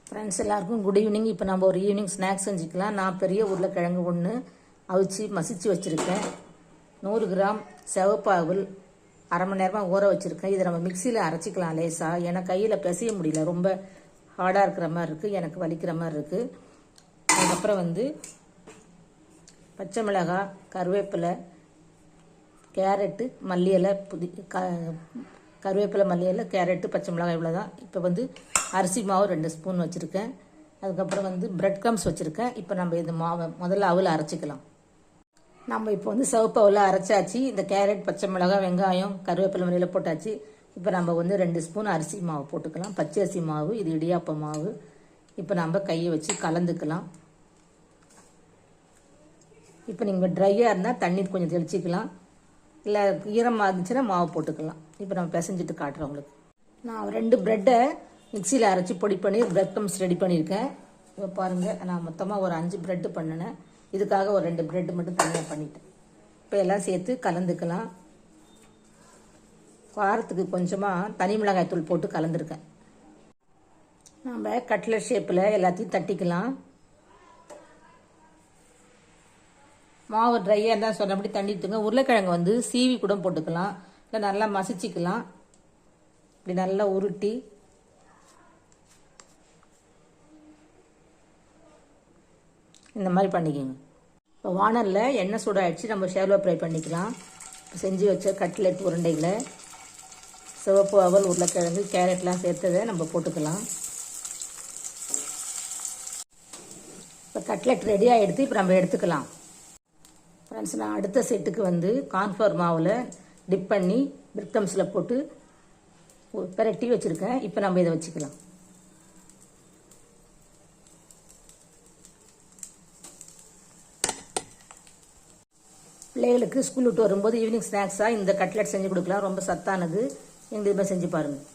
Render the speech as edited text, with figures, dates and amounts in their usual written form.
Friends எல்லாருக்கும் good evening. இப்போ நம்ம ஒரு ஈவினிங் ஸ்நாக்ஸ் செஞ்சுக்கலாம். நான் பெரிய உருளைக்கிழங்கு ஒன்று அவிச்சு மசிச்சு வச்சுருக்கேன். 100 கிராம் சிவப்பாவில் அரை மணி நேரமாக ஊற வச்சுருக்கேன். இதை நம்ம மிக்சியில் அரைச்சிக்கலாம் லேசாக. ஏன்னா கையில் பிசைய முடியல, ரொம்ப ஹார்டாக இருக்கிற மாதிரி இருக்குது, எனக்கு வலிக்கிற மாதிரி இருக்குது. அதுக்கப்புறம் பச்சை மிளகாய், கருவேப்பிலை, கேரட்டு, மல்லி இலை, கருவேப்பிலை, மல்லி இலை, கேரட்டு, பச்சை மிளகாய் இவ்வளோ தான். இப்போ அரிசி மாவு 2 ஸ்பூன் வச்சுருக்கேன். அதுக்கப்புறம் பிரெட் க்ரம்ஸ் வச்சுருக்கேன். இப்போ நம்ம இந்த மாவை முதல்ல அவலை அரைச்சிக்கலாம். நம்ம இப்போ சிவப்பு அவலை அரைச்சாச்சு. இந்த கேரட், பச்சை மிளகாய், வெங்காயம், கருவேப்பிலை, மல்லியில் போட்டாச்சு. இப்போ நம்ம 2 ஸ்பூன் அரிசி மாவு போட்டுக்கலாம். பச்சை அரிசி மாவு, இது இடியாப்ப மாவு. இப்போ நம்ம கையை வச்சு கலந்துக்கலாம். இப்போ நீங்கள் ட்ரையாக இருந்தால் தண்ணி கொஞ்சம் தெளிச்சிக்கலாம், இல்லை ஈரமாக இருந்துச்சுன்னா மாவு போட்டுக்கலாம். இப்போ நம்ம பிசைஞ்சிட்டு காட்டுறோம் உங்களுக்கு. நான் 2 ப்ரெட்டை மிக்சியில் அரைச்சி பொடி பண்ணி பிரெட் க்ரம்ஸ் ரெடி பண்ணியிருக்கேன். இப்போ பாருங்கள், நான் மொத்தமாக ஒரு 5 ப்ரெட்டு பண்ணினேன். இதுக்காக ஒரு 2 ப்ரெட்டு மட்டும் தனியாக பண்ணிட்டேன். இப்போ எல்லாம் சேர்த்து கலந்துக்கலாம். வாரத்துக்கு கொஞ்சமாக தனி மிளகாய் தூள் போட்டு கலந்துருக்கேன். நம்ம கட்லட் ஷேப்பில் எல்லாத்தையும் தட்டிக்கலாம். மாவு ட்ரையாக இருந்தால் சொன்னபடி தண்ணி ஊற்றுங்க. உருளைக்கிழங்கு சீவி கூட போட்டுக்கலாம், இல்லை நல்லா மசிச்சிக்கலாம். இப்படி நல்லா உருட்டி இந்த மாதிரி பண்ணிக்கோங்க. இப்போ வானலில் எண்ணெய் சூடாகிடுச்சு, நம்ம ஷேலோ ஃப்ரை பண்ணிக்கலாம். இப்போ செஞ்சு வச்ச கட்லெட் உருண்டைகளை சிவப்பு அவல், உருளைக்கிழங்கு, கேரட்லாம் சேர்த்ததை நம்ம போட்டுக்கலாம். இப்போ கட்லெட் ரெடி ஆகிடுத்து. இப்போ நம்ம எடுத்துக்கலாம். ஃப்ரெண்ட்ஸ், நான் அடுத்த செட்டுக்கு கார்ன்ஃப்ளவர் மாவில் டிப் பண்ணி பிரெட் க்ரம்ஸில் போட்டு பிரட்டி வச்சுருக்கேன். இப்போ நம்ம இதை வச்சுக்கலாம். பிள்ளைகளுக்கு ஸ்கூல் விட்டு வரும்போது ஈவினிங் ஸ்நாக்ஸாக இந்த கட்லெட் செஞ்சு கொடுக்கலாம். ரொம்ப சத்தானது. எங்களுக்கு செஞ்சு பாருங்கள்.